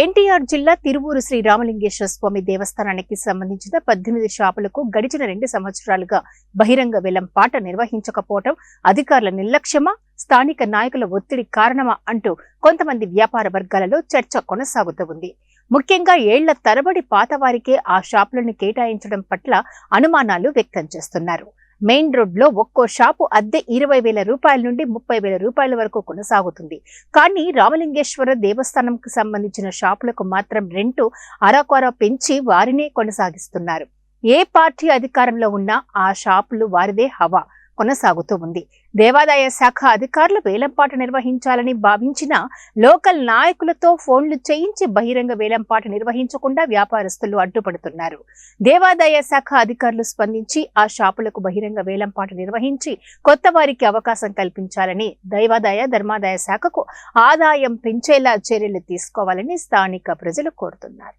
ఎన్టీఆర్ జిల్లా తిరువూరు శ్రీ రామలింగేశ్వర స్వామి దేవస్థానానికి సంబంధించిన 18 షాపులకు గడిచిన 2 సంవత్సరాలుగా బహిరంగ వేలంపాట నిర్వహించకపోవడం అధికారుల నిర్లక్ష్యమా, స్థానిక నాయకుల ఒత్తిడి కారణమా అంటూ కొంతమంది వ్యాపార వర్గాలలో చర్చ కొనసాగుతూ ఉంది. ముఖ్యంగా ఏళ్ల తరబడి పాతవారికే ఆ షాపులను కేటాయించడం పట్ల అనుమానాలు వ్యక్తం చేస్తున్నారు. మెయిన్ రోడ్ లో ఒక్కో షాపు అద్దె 20,000 రూపాయల నుండి 30,000 రూపాయల వరకు కొనసాగుతుంది. కానీ రామలింగేశ్వర దేవస్థానంకు సంబంధించిన షాపులకు మాత్రం రెంటు అరాకొరా పెంచి వారినే కొనసాగిస్తున్నారు. ఏ పార్టీ అధికారంలో ఉన్నా ఆ షాపులు వారిదే హవా కొనసాగుతూ ఉంది. దేవాదాయ శాఖ అధికారులు వేలంపాట నిర్వహించాలని భావించిన లోకల్ నాయకులతో ఫోన్లు చేయించి బహిరంగ వేలంపాట నిర్వహించకుండా వ్యాపారస్తులు అడ్డుపడుతున్నారు. దేవాదాయ శాఖ అధికారులు స్పందించి ఆ షాపులకు బహిరంగ వేలంపాట నిర్వహించి కొత్త వారికి అవకాశం కల్పించాలని, దేవాదాయ ధర్మాదాయ శాఖకు ఆదాయం పెంచేలా చర్యలు తీసుకోవాలని స్థానిక ప్రజలు కోరుతున్నారు.